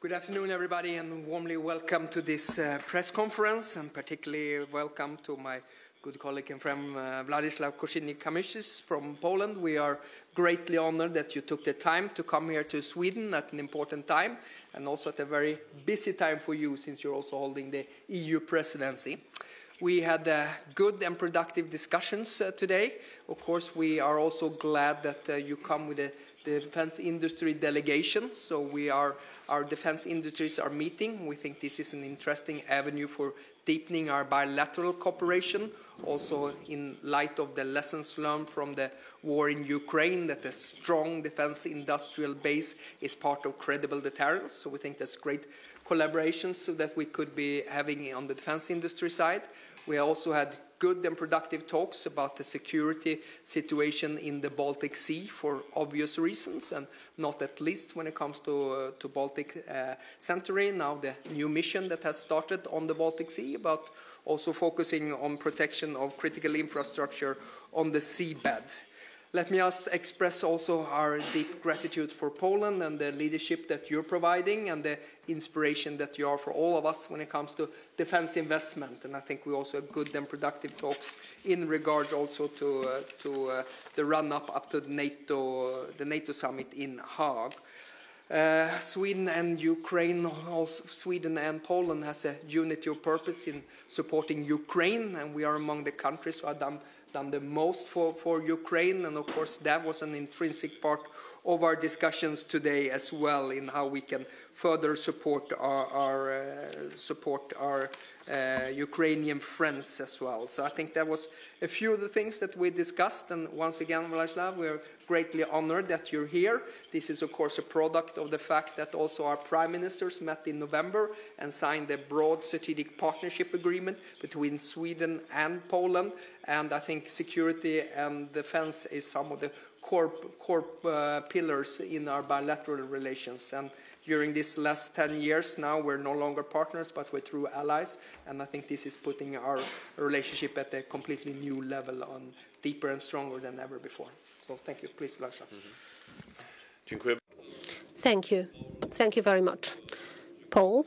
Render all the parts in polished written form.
Good afternoon, everybody, and warmly welcome to this press conference, and particularly welcome to my good colleague and friend Władysław Kosiniak-Kamysz from Poland. We are greatly honored that you took the time to come here to Sweden at an important time, and also at a very busy time for you, since you're also holding the EU presidency. We had good and productive discussions today. Of course, we are also glad that you come with the defense industry delegation. So our defense industries are meeting. We think this is an interesting avenue for deepening our bilateral cooperation, also in light of the lessons learned from the war in Ukraine, that a strong defense industrial base is part of credible deterrence. So we think that's great collaboration so that we could be having on the defense industry side. We also had good and productive talks about the security situation in the Baltic Sea for obvious reasons, and not at least when it comes to Baltic Centauri, now the new mission that has started on the Baltic Sea, about also focusing on protection of critical infrastructure on the seabed. Let me just express also our deep gratitude for Poland and the leadership that you're providing and the inspiration that you are for all of us when it comes to defense investment. And I think we also had good and productive talks in regards also to the run-up to the NATO summit in Hague. Sweden and Ukraine, also Sweden and Poland has a unity of purpose in supporting Ukraine, and we are among the countries who have done the most for Ukraine, and of course that was an intrinsic part of our discussions today as well, in how we can further support our Ukrainian friends as well. So I think that was a few of the things that we discussed, and once again, Władysław, we're greatly honored that you're here. This is of course a product of the fact that also our prime ministers met in November and signed a broad strategic partnership agreement between Sweden and Poland, and I think security and defense is some of the core pillars in our bilateral relations. And during these last 10 years now, we're no longer partners, but we're true allies. And I think this is putting our relationship at a completely new level, on deeper and stronger than ever before. So thank you. Please, Władysław. Thank you. Thank you very much. Paul,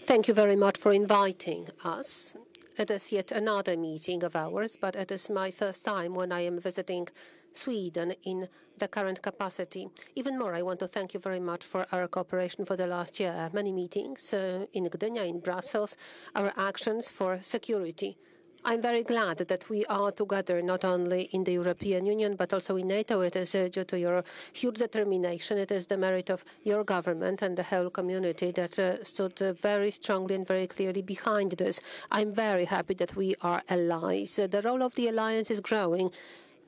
thank you very much for inviting us. It is yet another meeting of ours, but it is my first time when I am visiting Sweden in the current capacity. Even more, I want to thank you very much for our cooperation for the last year. Many meetings in Gdynia, in Brussels, our actions for security. I'm very glad that we are together, not only in the European Union, but also in NATO. It is due to your huge determination. It is the merit of your government and the whole community that stood very strongly and very clearly behind this. I'm very happy that we are allies. The role of the alliance is growing.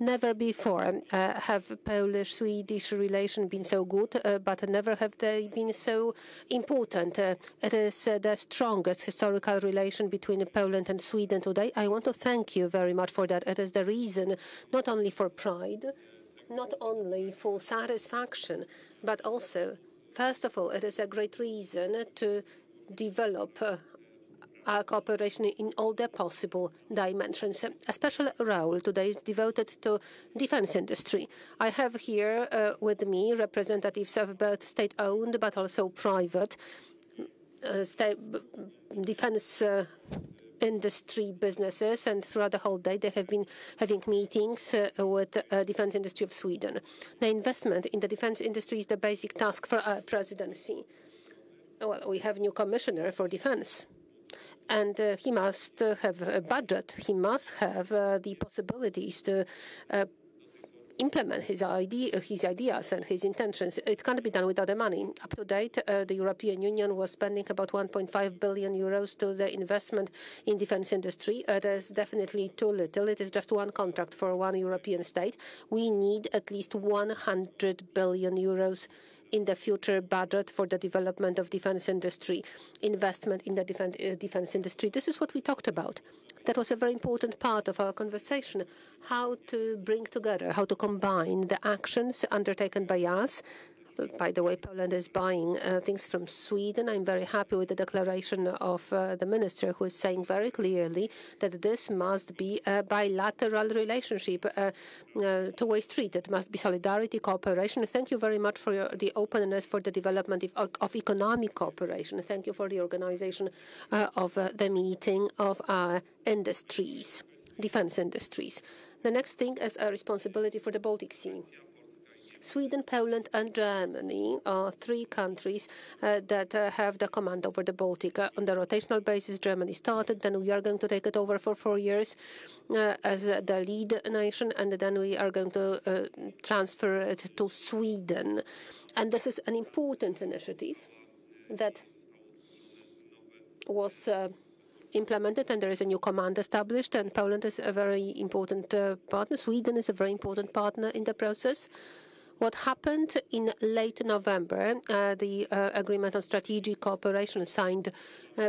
Never before have Polish-Swedish relations been so good, but never have they been so important. It is the strongest historical relation between Poland and Sweden today. I want to thank you very much for that. It is the reason not only for pride, not only for satisfaction, but also, first of all, it is a great reason to develop our cooperation in all the possible dimensions. A special role today is devoted to defense industry. I have here with me representatives of both state-owned but also private defense industry businesses, and throughout the whole day they have been having meetings with the defense industry of Sweden. The investment in the defense industry is the basic task for our presidency. Well, we have a new commissioner for defense, and he must have a budget. He must have the possibilities to implement his ideas and his intentions. It can't be done without the money. Up to date, the European Union was spending about 1.5 billion euros to the investment in defense industry. It is definitely too little. It is just one contract for one European state. We need at least 100 billion euros in the future budget for the development of defense industry, investment in the defense industry. This is what we talked about. That was a very important part of our conversation, how to bring together, how to combine the actions undertaken by us By the way, Poland is buying things from Sweden. I'm very happy with the declaration of the minister, who is saying very clearly that this must be a bilateral relationship, two-way street. It must be solidarity, cooperation. Thank you very much for the openness for the development of economic cooperation. Thank you for the organization of the meeting of our industries, defense industries. The next thing is a responsibility for the Baltic Sea. Sweden, Poland, and Germany are three countries that have the command over the Baltic. On the rotational basis, Germany started, then we are going to take it over for 4 years as the lead nation, and then we are going to transfer it to Sweden. And this is an important initiative that was implemented, and there is a new command established, and Poland is a very important partner. Sweden is a very important partner in the process. What happened in late November, the agreement on strategic cooperation signed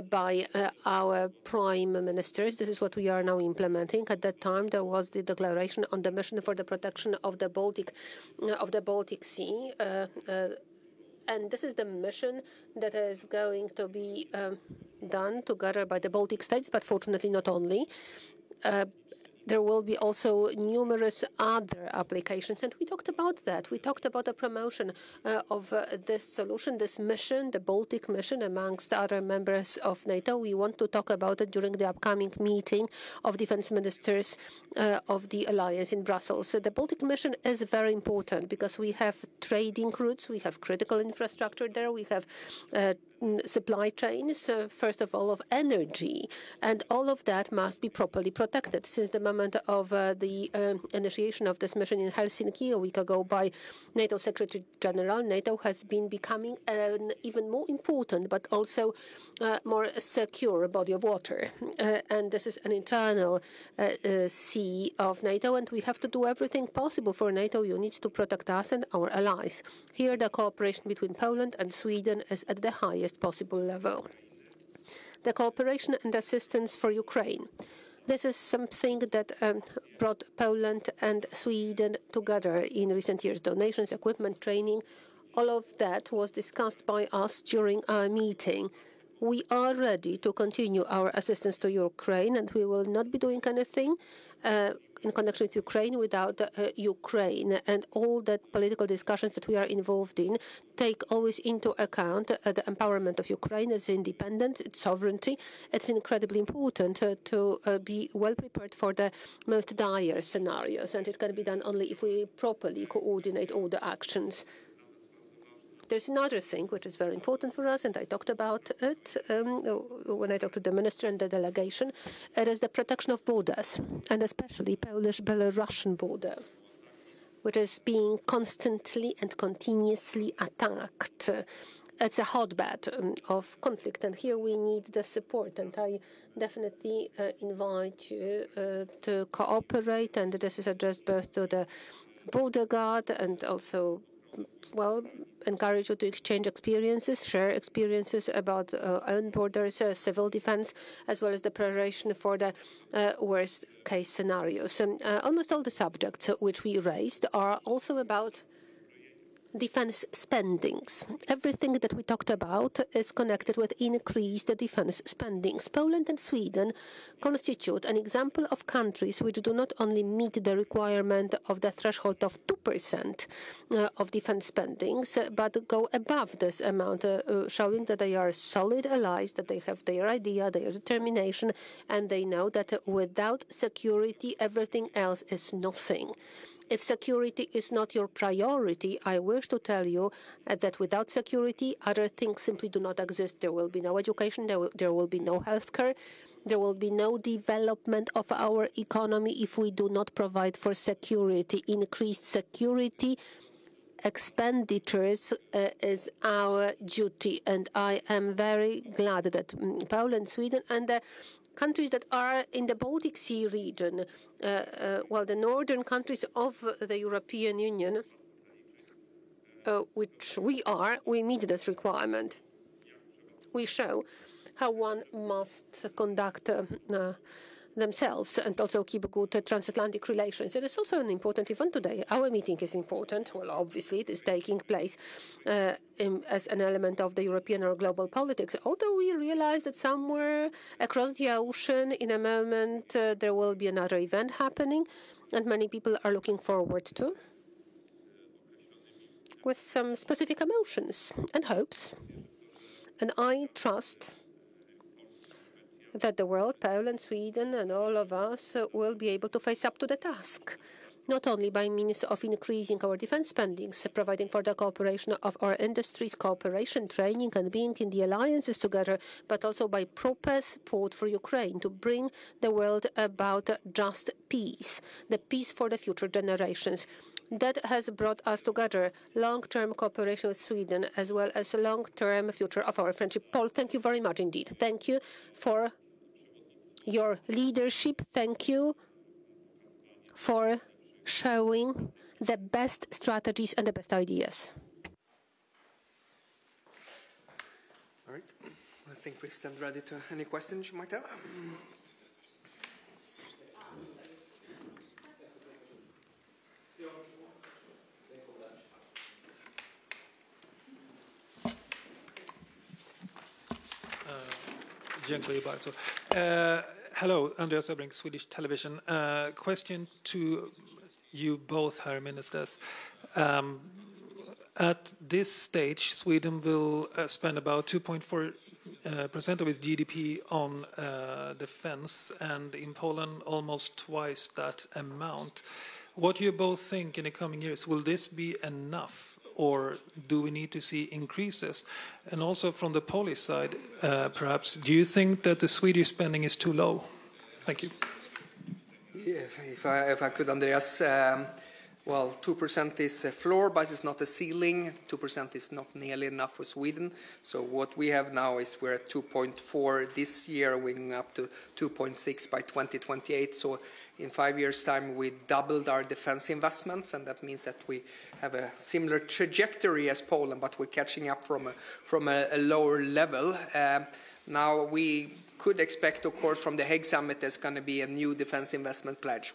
by our prime ministers. This is what we are now implementing. At that time, there was the declaration on the mission for the protection of the Baltic Sea. And this is the mission that is going to be done together by the Baltic states, but fortunately not only. There will be also numerous other applications, and we talked about that. We talked about the promotion of this solution, this mission, the Baltic mission, amongst other members of NATO. We want to talk about it during the upcoming meeting of defense ministers of the alliance in Brussels. So the Baltic mission is very important because we have trading routes, we have critical infrastructure there, we have supply chains, first of all, of energy, and all of that must be properly protected. Since the moment of the initiation of this mission in Helsinki a week ago by NATO Secretary General, NATO has been becoming an even more important but also more secure body of water. And this is an internal sea of NATO, and we have to do everything possible for NATO units to protect us and our allies. Here, the cooperation between Poland and Sweden is at the highest possible level. The cooperation and assistance for Ukraine. This is something that brought Poland and Sweden together in recent years. Donations, equipment, training, all of that was discussed by us during our meeting. We are ready to continue our assistance to Ukraine, and we will not be doing anything in connection with Ukraine without Ukraine. And all that political discussions that we are involved in take always into account the empowerment of Ukraine, its independence, its sovereignty. It's incredibly important to be well prepared for the most dire scenarios, and it can be done only if we properly coordinate all the actions. There's another thing which is very important for us, and I talked about it when I talked to the minister and the delegation. It is the protection of borders, and especially Polish-Belarusian border, which is being constantly and continuously attacked. It's a hotbed of conflict, and here we need the support. And I definitely invite you to cooperate, and this is addressed both to the border guard and also, well, encourage you to exchange experiences, share experiences about own borders, civil defense, as well as the preparation for the worst case scenarios. Almost all the subjects which we raised are also about defense spendings. Everything that we talked about is connected with increased defense spendings. Poland and Sweden constitute an example of countries which do not only meet the requirement of the threshold of 2% of defense spendings, but go above this amount, showing that they are solid allies, that they have their idea, their determination, and they know that without security, everything else is nothing. If security is not your priority, I wish to tell you that without security, other things simply do not exist. There will be no education, there will be no healthcare, there will be no development of our economy if we do not provide for security. Increased security expenditures is our duty, and I am very glad that Poland, Sweden, and the countries that are in the Baltic Sea region, the northern countries of the European Union, which we meet this requirement. We show how one must conduct themselves and also keep good transatlantic relations. It is also an important event today. Our meeting is important. Well, obviously, it is taking place as an element of the European or global politics, although we realize that somewhere across the ocean, in a moment, there will be another event happening, and many people are looking forward to, with some specific emotions and hopes. And I trust that the world, Poland, Sweden, and all of us will be able to face up to the task, not only by means of increasing our defense spendings, providing for the cooperation of our industries, cooperation, training, and being in the alliances together, but also by proper support for Ukraine to bring the world about just peace, the peace for the future generations. That has brought us together, long-term cooperation with Sweden, as well as a long-term future of our friendship. Paul, thank you very much indeed. Thank you for your leadership. Thank you for showing the best strategies and the best ideas. All right. I think we stand ready to any questions you might have. Dziękuję bardzo. Hello, Andreas Öbrink, Swedish Television. Question to you both, Herr Ministers. At this stage, Sweden will spend about 2.4% of its GDP on defense, and in Poland, almost twice that amount. What do you both think in the coming years? Will this be enough? Or do we need to see increases? And also from the Polish side, perhaps, do you think that the Swedish spending is too low? Thank you. Yeah, if I could, Andreas, well, 2% is a floor, but it's not a ceiling. 2% is not nearly enough for Sweden. So what we have now is we're at 2.4 this year, going up to 2.6 by 2028. So in 5 years' time, we doubled our defense investments, and that means that we have a similar trajectory as Poland, but we're catching up from a lower level. Now we could expect, of course, from the Hague Summit, there's going to be a new defense investment pledge.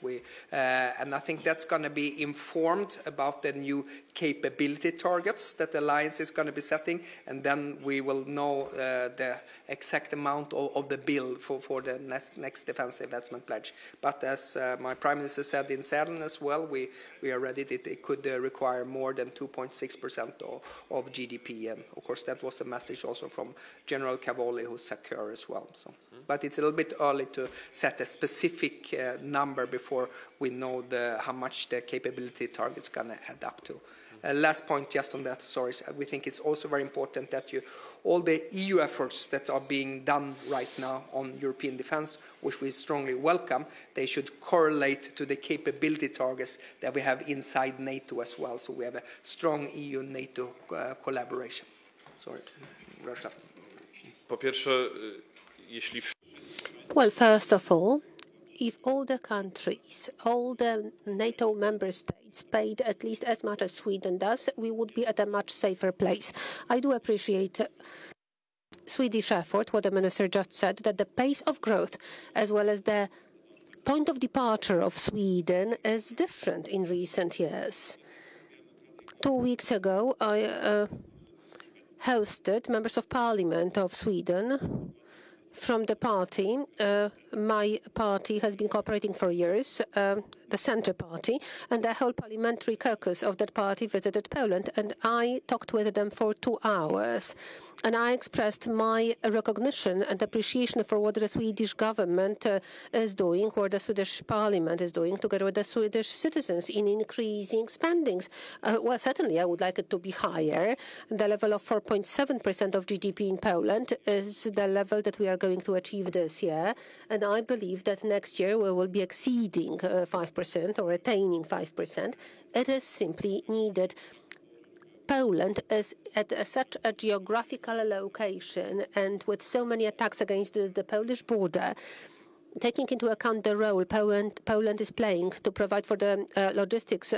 And I think that's going to be informed about the new capability targets that the alliance is going to be setting, and then we will know the exact amount of the bill for the next defense investment pledge. But as my Prime Minister said in Sälen as well, we are ready that it could require more than 2.6% of GDP, and of course that was the message also from General Cavoli, who's secure as well. So. But it's a little bit early to set a specific number before we know how much the capability target is going to add up to. Last point just on that, sorry, we think it's also very important that all the EU efforts that are being done right now on European defense, which we strongly welcome, they should correlate to the capability targets that we have inside NATO as well. So we have a strong EU-NATO collaboration. Sorry, Władysław. Po pierwsze, jeśli... Well, first of all, if all the countries, all the NATO member states paid at least as much as Sweden does, we would be at a much safer place. I do appreciate Swedish effort, what the minister just said, that the pace of growth as well as the point of departure of Sweden is different in recent years. 2 weeks ago, I hosted members of parliament of Sweden from the party. My party has been cooperating for years, the Centre Party, and the whole parliamentary caucus of that party visited Poland, and I talked with them for 2 hours. And I expressed my recognition and appreciation for what the Swedish government is doing, what the Swedish parliament is doing, together with the Swedish citizens in increasing spendings. Well, certainly I would like it to be higher. The level of 4.7% of GDP in Poland is the level that we are going to achieve this year. And I believe that next year we will be exceeding 5% or attaining 5%. It is simply needed. Poland is at such a geographical location and with so many attacks against the Polish border taking into account the role Poland is playing to provide for the logistics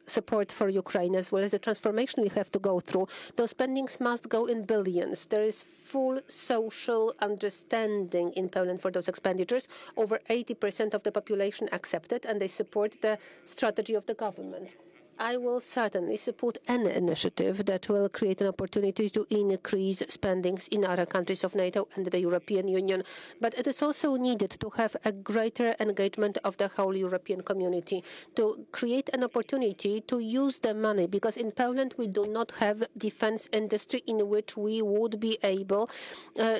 support for Ukraine, as well as the transformation we have to go through, those spendings must go in billions. There is full social understanding in Poland for those expenditures. Over 80% of the population accepted, and they support the strategy of the government. I will certainly support any initiative that will create an opportunity to increase spendings in other countries of NATO and the European Union. But it is also needed to have a greater engagement of the whole European community, to create an opportunity to use the money, because in Poland we do not have defense industry in which we would be able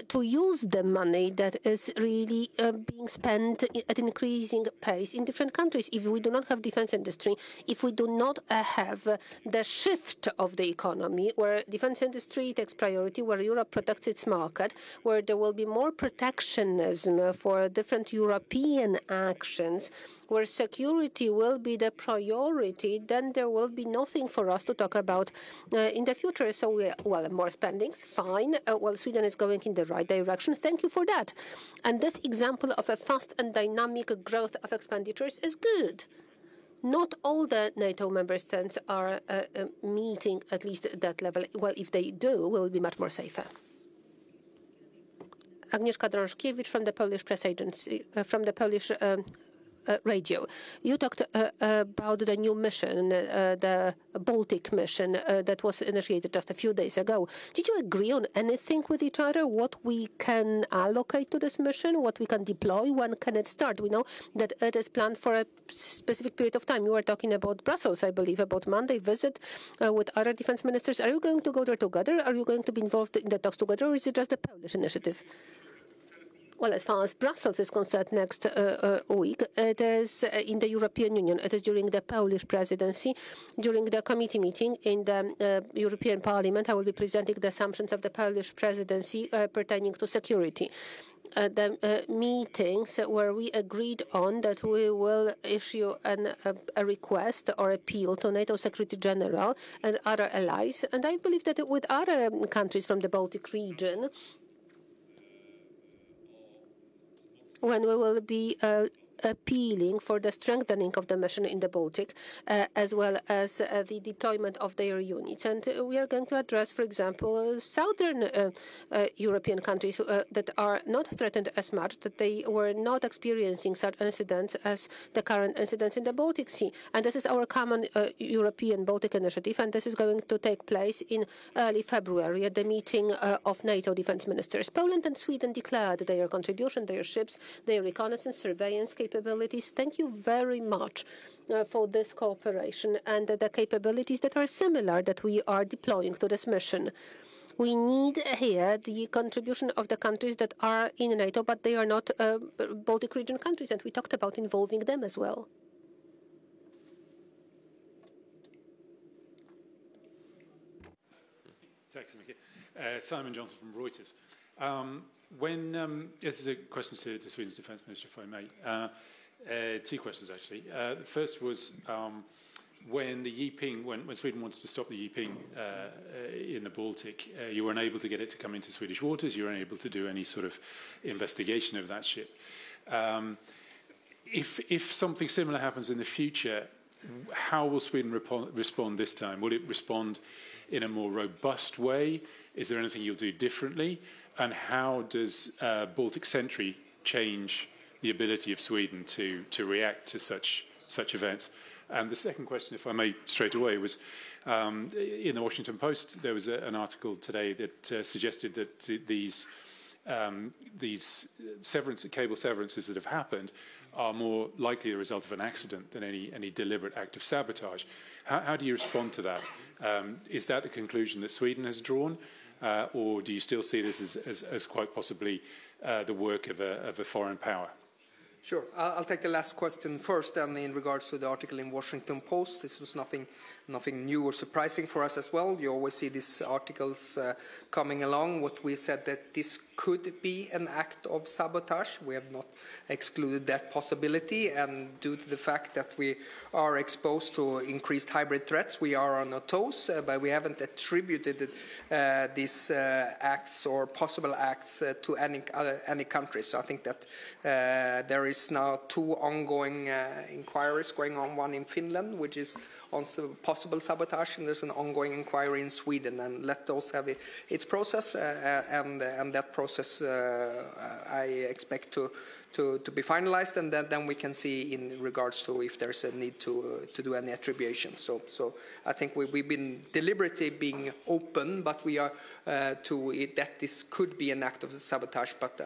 to use the money that is really being spent at increasing pace in different countries. If we do not have defense industry, if we do not have the shift of the economy where defense industry takes priority, where Europe protects its market, where there will be more protectionism for different European actions, where security will be the priority, then there will be nothing for us to talk about in the future. So, well, more spendings, fine. Well, Sweden is going in the right direction. Thank you for that. And this example of a fast and dynamic growth of expenditures is good. Not all the NATO member states are meeting at least that level. Well, if they do, we will be much more safer. Agnieszka Drążkiewicz from the Polish press agency, from the Polish radio. You talked about the new mission, the Baltic mission that was initiated just a few days ago. Did you agree on anything with each other? What we can allocate to this mission? What we can deploy? When can it start? We know that it is planned for a specific period of time. You were talking about Brussels, I believe, about Monday visit with other defense ministers. Are you going to go there together? Are you going to be involved in the talks together, or is it just a Polish initiative? Well, as far as Brussels is concerned, next week, it is in the European Union. It is during the Polish presidency, during the committee meeting in the European Parliament. I will be presenting the assumptions of the Polish presidency pertaining to security. The meetings where we agreed on that we will issue a request or appeal to NATO Secretary General and other allies. And I believe that with other countries from the Baltic region, when we will be appealing for the strengthening of the mission in the Baltic, as well as the deployment of their units. And we are going to address, for example, southern European countries that are not threatened as much, that they were not experiencing such incidents as the current incidents in the Baltic Sea. And this is our common European Baltic initiative, and this is going to take place in early February at the meeting of NATO defense ministers. Poland and Sweden declared their contribution, their ships, their reconnaissance, surveillance capabilities. Thank you very much for this cooperation and the capabilities that are similar that we are deploying to this mission. We need here the contribution of the countries that are in NATO, but they are not Baltic region countries, and we talked about involving them as well. Simon Johnson from Reuters. This is a question to Sweden's defence minister, if I may. Two questions, actually. The first was when the Yiping, when Sweden wanted to stop the Yiping in the Baltic, you were unable to get it to come into Swedish waters. You were unable to do any sort of investigation of that ship. If something similar happens in the future, how will Sweden respond this time? Will it respond in a more robust way? Is there anything you'll do differently? And how does Baltic Sentry change the ability of Sweden to react to such events? And the second question, if I may, straight away, was in the Washington Post, there was an article today that suggested that these cable severances that have happened are more likely the result of an accident than any deliberate act of sabotage. How do you respond to that? Is that the conclusion that Sweden has drawn? Or do you still see this as quite possibly the work of a foreign power? Sure. I'll take the last question first. In regards to the article in Washington Post, this was nothing new or surprising for us as well. You always see these articles coming along. What we said that this could be an act of sabotage. We have not excluded that possibility, and due to the fact that we are exposed to increased hybrid threats, we are on our toes, but we haven't attributed these acts or possible acts to any country. So I think that there is now 2 ongoing inquiries going on, one in Finland, which is on possible sabotage, and there's an ongoing inquiry in Sweden, and let those have its process, and that process I expect to be finalized, and then we can see in regards to if there's a need to do any attribution. So I think we've been deliberately being open, but we are to it that this could be an act of sabotage, but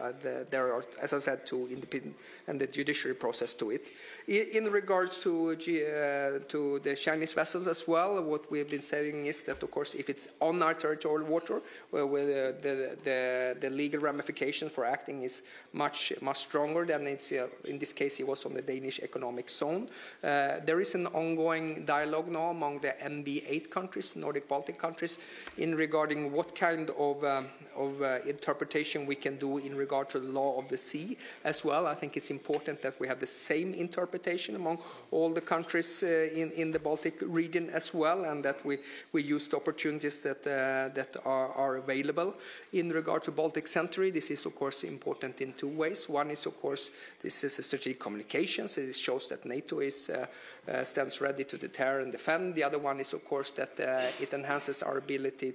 there are, as I said, 2 independent and the judiciary process to it. In regards to the Chinese vessels as well, what we've been saying is that, of course, if it's on our territorial water, where the legal ramification for acting is much stronger than it's in this case it was on the Danish economic zone. There is an ongoing dialogue now among the NB8 countries, Nordic Baltic countries, in regarding what kind of interpretation we can do in regard to the law of the sea as well. I think it's important that we have the same interpretation among all the countries in the Baltic region as well, and that we use the opportunities that are available. In regard to Baltic Century, this is of course important in 2 ways. One is, of course, this is a strategic communications. It shows that NATO stands ready to deter and defend. The other one is, of course, that it enhances our ability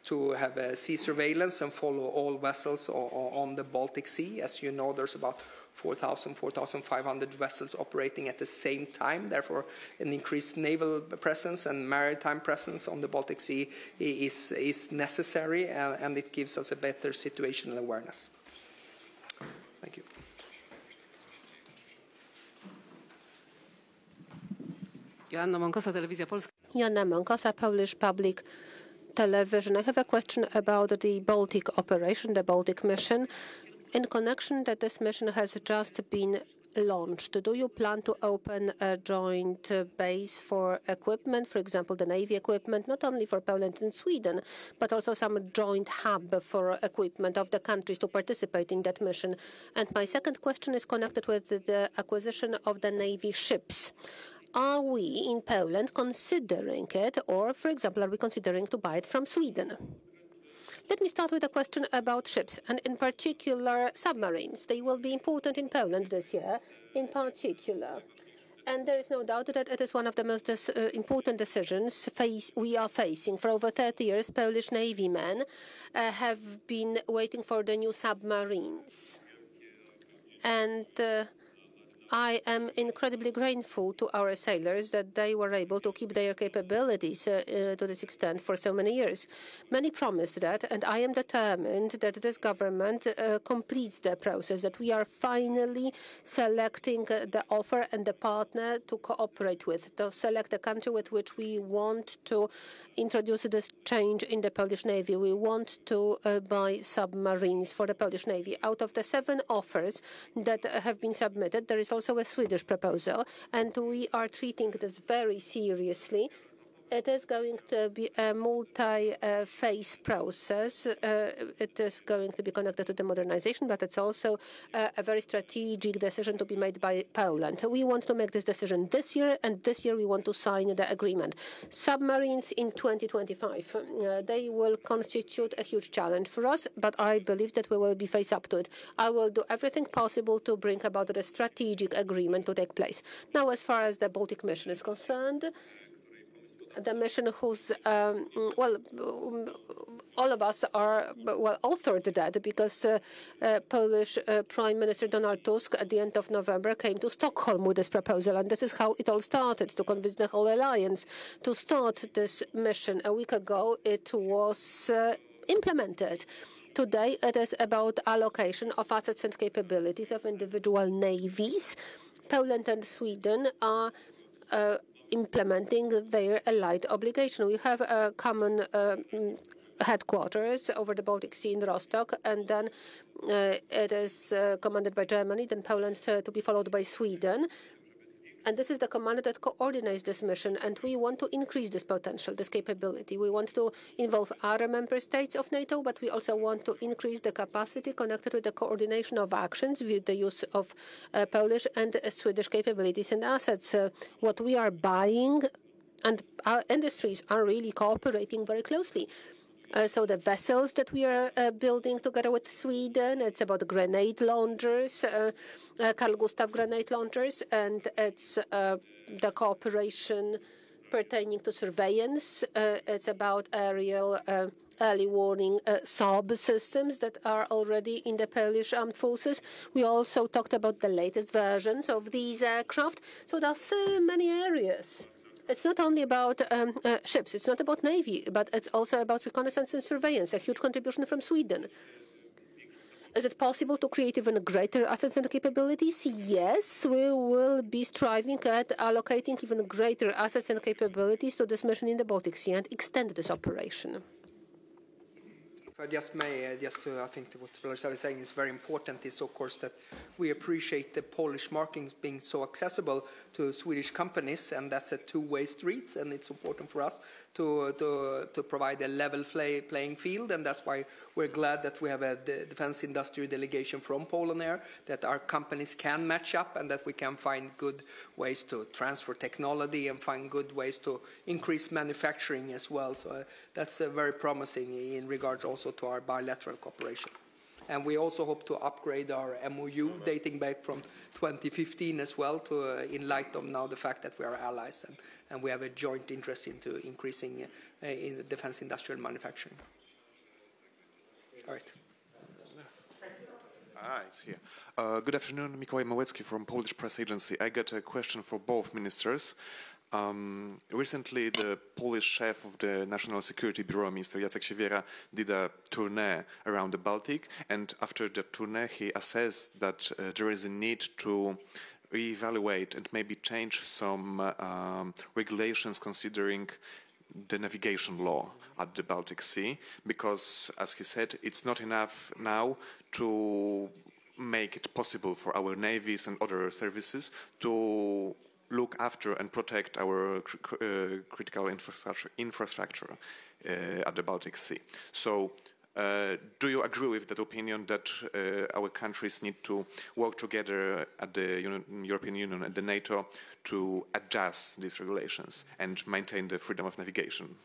to have sea surveillance and follow all vessels on the Baltic Sea. As you know, there's about 4,500 vessels operating at the same time. Therefore, an increased naval presence and maritime presence on the Baltic Sea is necessary, and it gives us a better situational awareness. Thank you. Joanna Monkosa, Telewizja Polska. Joanna Monkosa, Polish Public Television. I have a question about the Baltic operation, the Baltic mission. In connection that this mission has just been launched, do you plan to open a joint base for equipment, for example, the Navy equipment, not only for Poland and Sweden, but also some joint hub for equipment of the countries to participate in that mission? And my second question is connected with the acquisition of the Navy ships. Are we in Poland considering it, or, for example, are we considering to buy it from Sweden? Let me start with a question about ships, and in particular submarines. They will be important in Poland this year, in particular. And there is no doubt that it is one of the most important decisions we are facing. For over 30 years, Polish Navy men have been waiting for the new submarines. And I am incredibly grateful to our sailors that they were able to keep their capabilities to this extent for so many years. Many promised that, and I am determined that this government completes the process, that we are finally selecting the offer and the partner to cooperate with, to select the country with which we want to introduce this change in the Polish Navy. We want to buy submarines for the Polish Navy. Out of the 7 offers that have been submitted, there is also a Swedish proposal, and we are treating this very seriously. It is going to be a multi-phase process. It is going to be connected to the modernization, but it's also a very strategic decision to be made by Poland. We want to make this decision this year, and this year we want to sign the agreement. Submarines in 2025. They will constitute a huge challenge for us, but I believe that we will be face up to it. I will do everything possible to bring about a strategic agreement to take place. Now, as far as the Baltic mission is concerned, the mission whose, all of us are, authored that because Polish Prime Minister Donald Tusk at the end of November came to Stockholm with this proposal. And this is how it all started, to convince the whole alliance to start this mission. A week ago, it was implemented. Today, it is about allocation of assets and capabilities of individual navies. Poland and Sweden are implementing their allied obligation. We have a common headquarters over the Baltic Sea in Rostock, and then it is commanded by Germany, then Poland to be followed by Sweden. And this is the commander that coordinates this mission, and we want to increase this potential, this capability. We want to involve other member states of NATO, but we also want to increase the capacity connected with the coordination of actions with the use of Polish and Swedish capabilities and assets. What we are buying, and our industries are really cooperating very closely. So the vessels that we are building together with Sweden, it's about grenade launchers, Carl Gustaf grenade launchers, and it's the cooperation pertaining to surveillance. It's about aerial early warning SOB systems that are already in the Polish armed forces. We also talked about the latest versions of these aircraft. So there are so many areas. It's not only about ships, it's not about Navy, but it's also about reconnaissance and surveillance, a huge contribution from Sweden. Is it possible to create even greater assets and capabilities? Yes, we will be striving at allocating even greater assets and capabilities to this mission in the Baltic Sea and extend this operation. If I just may, I think what Władysław is saying is very important, is of course that we appreciate the Polish markings being so accessible to Swedish companies, and that's a two-way street, and it's important for us to provide a level playing field, and that's why we're glad that we have a defense industry delegation from Poland here, that our companies can match up and that we can find good ways to transfer technology and find good ways to increase manufacturing as well. So that's very promising in regards also to our bilateral cooperation. And we also hope to upgrade our MOU dating back from 2015 as well, to in light of now the fact that we are allies and we have a joint interest into increasing in defense industrial manufacturing. All right. It's here. Good afternoon, Mikołaj Małecki from Polish Press Agency. I got a question for both ministers. Recently, the Polish chef of the National Security Bureau, Mr. Jacek Siewiera, did a tournée around the Baltic, and after the tournée, he assessed that there is a need to reevaluate and maybe change some regulations considering the navigation law at the Baltic Sea, because, as he said, it's not enough now to make it possible for our navies and other services to look after and protect our critical infrastructure at the Baltic Sea. So do you agree with that opinion that our countries need to work together at the European Union and the NATO to adjust these regulations and maintain the freedom of navigation?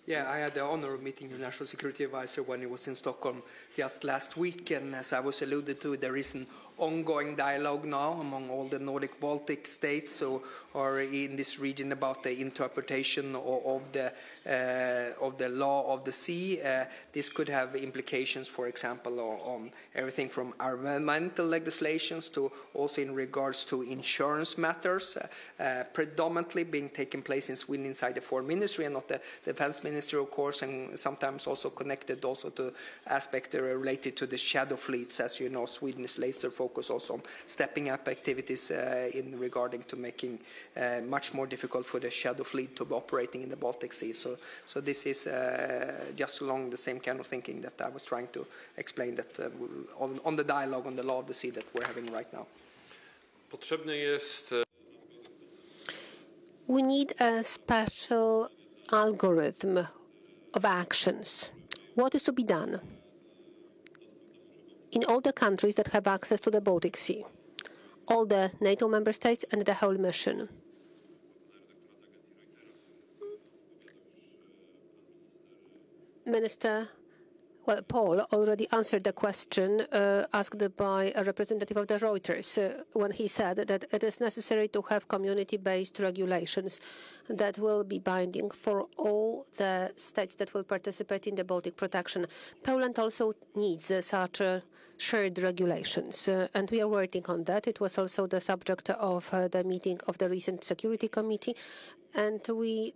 Yeah, I had the honor of meeting the National Security Advisor when he was in Stockholm just last week, and as I was alluded to, there is an ongoing dialogue now among all the Nordic Baltic states who are in this region about the interpretation of the law of the sea. This could have implications, for example, on everything from environmental legislations to also in regards to insurance matters, predominantly being taken place in Sweden inside the Foreign Ministry and not the Defense Ministry, of course, and sometimes also connected also to aspects related to the shadow fleets. As you know, Sweden is laser focus also on stepping up activities in regarding to making much more difficult for the shadow fleet to be operating in the Baltic Sea. So this is just along the same kind of thinking that I was trying to explain, that on the dialogue on the law of the sea that we're having right now. Potrzebny jest. We need a special algorithm of actions. What is to be done in all the countries that have access to the Baltic Sea, all the NATO member states and the whole mission? Minister, well, Paul already answered the question asked by a representative of the Reuters when he said that it is necessary to have community-based regulations that will be binding for all the states that will participate in the Baltic protection. Poland also needs such shared regulations, and we are working on that. It was also the subject of the meeting of the recent Security Committee, and we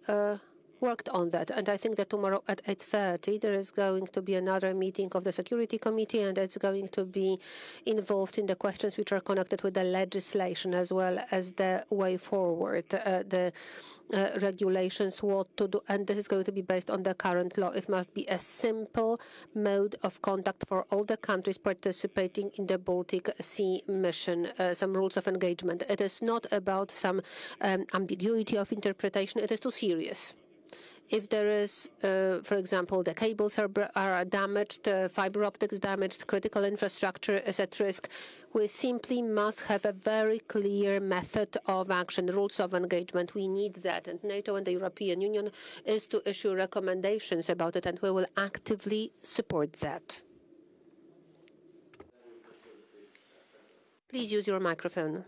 worked on that, and I think that tomorrow at 8:30 there is going to be another meeting of the Security Committee, and it's going to be involved in the questions which are connected with the legislation as well as the way forward, the regulations, what to do, and this is going to be based on the current law. It must be a simple mode of conduct for all the countries participating in the Baltic Sea mission, some rules of engagement. It is not about some ambiguity of interpretation. It is too serious. If there is, for example, the cables are damaged, fiber optics damaged, critical infrastructure is at risk, we simply must have a very clear method of action, rules of engagement. We need that. And NATO and the European Union is to issue recommendations about it, and we will actively support that. Please use your microphone.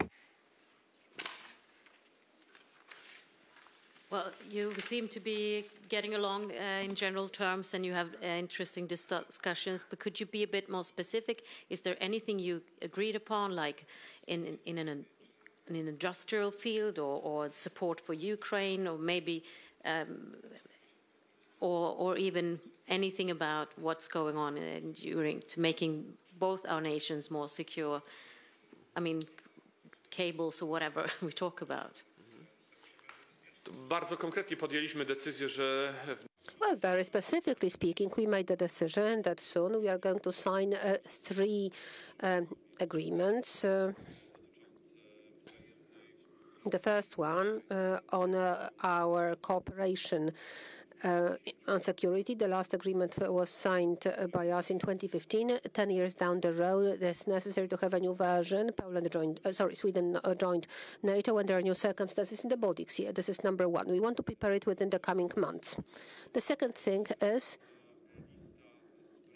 Well, you seem to be getting along in general terms, and you have interesting discussions, but could you be a bit more specific? Is there anything you agreed upon, like in an industrial field, or support for Ukraine, or maybe, or even anything about what's going on to making both our nations more secure? I mean, cables or whatever we talk about. Bardzo konkretnie podjęliśmy decyzję, że Well, very specifically speaking, we made the decision that soon we are going to sign 3 agreements. The first one on our cooperation on security. The last agreement was signed by us in 2015. 10 years down the road, it's necessary to have a new version. Sweden joined NATO, and there are new circumstances in the Baltic Sea. This is number one. We want to prepare it within the coming months. The second thing is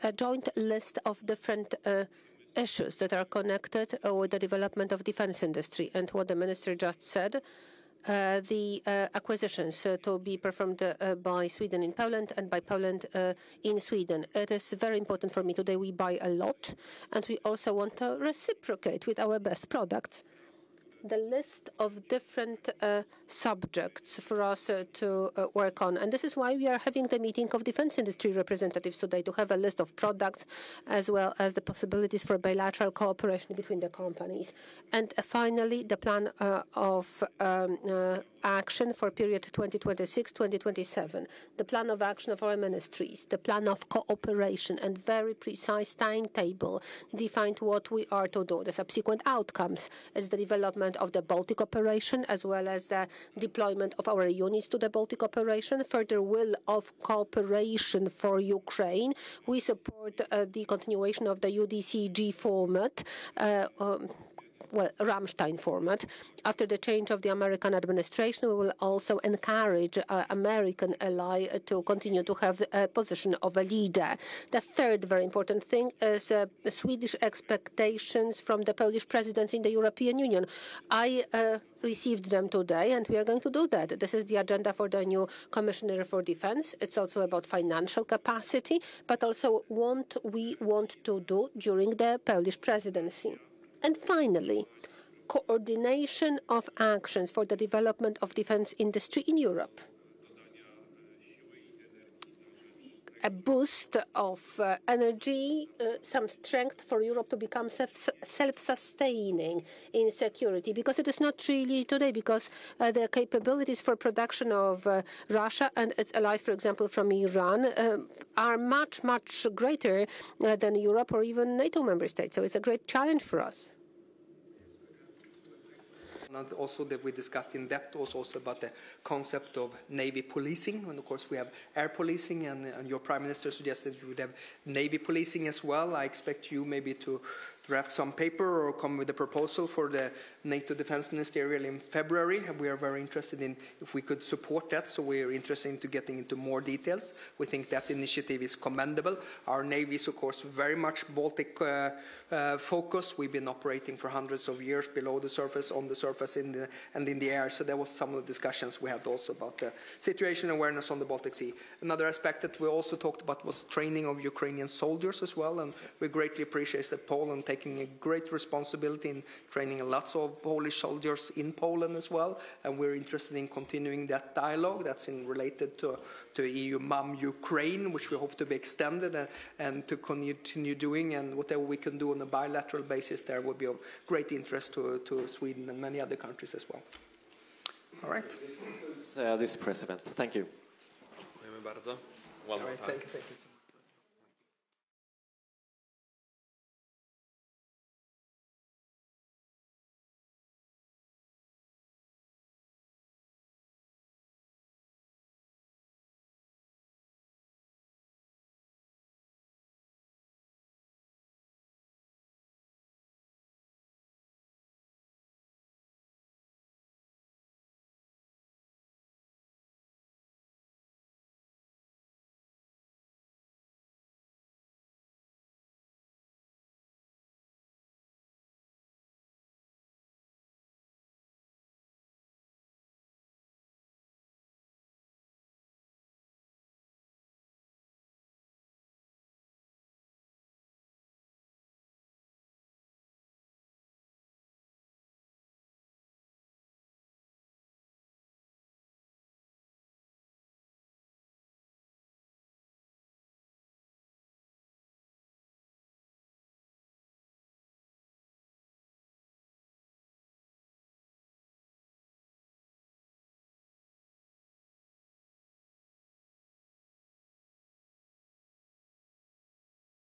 a joint list of different issues that are connected with the development of defense industry. And what the minister just said, the acquisitions to be performed by Sweden in Poland and by Poland in Sweden. It is very important for me. Today we buy a lot, and we also want to reciprocate with our best products. The list of different subjects for us to work on. And this is why we are having the meeting of defense industry representatives today, to have a list of products as well as the possibilities for bilateral cooperation between the companies. And finally, the plan of action for period 2026-2027, the plan of action of our ministries, the plan of cooperation, and very precise timetable defined what we are to do. The subsequent outcomes is the development of the Baltic operation, as well as the deployment of our units to the Baltic operation, further will of cooperation for Ukraine. We support the continuation of the UDCG format, Ramstein format. After the change of the American administration, we will also encourage American ally to continue to have a position of a leader. The third very important thing is Swedish expectations from the Polish presidency in the European Union. I received them today, and we are going to do that. This is the agenda for the new Commissioner for Defense. It's also about financial capacity, but also what we want to do during the Polish presidency. And finally, coordination of actions for the development of defense industry in Europe. A boost of energy, some strength for Europe to become self-sustaining in security, because it is not really today, because the capabilities for production of Russia and its allies, for example, from Iran, are much, much greater than Europe or even NATO member states. So it's a great challenge for us. And also that we discussed in depth was also about the concept of Navy policing. And of course we have air policing, and your Prime Minister suggested you would have Navy policing as well. I expect you maybe to draft some paper or come with a proposal for the NATO Defense Ministerial in February. We are very interested in if we could support that, so we are interested in getting into more details. We think that initiative is commendable. Our Navy is, of course, very much Baltic focused. We've been operating for hundreds of years below the surface, on the surface, and in the air. So there was some of the discussions we had also about the situation awareness on the Baltic Sea. Another aspect that we also talked about was training of Ukrainian soldiers as well, and we greatly appreciate that Poland taking a great responsibility in training lots of Polish soldiers in Poland as well, and we're interested in continuing that dialogue that's related to EU MAM Ukraine, which we hope to be extended and to continue doing, and whatever we can do on a bilateral basis there will be of great interest to Sweden and many other countries as well. All right. This concludes this press event. Thank you. Dziękujemy bardzo. All right, thank you.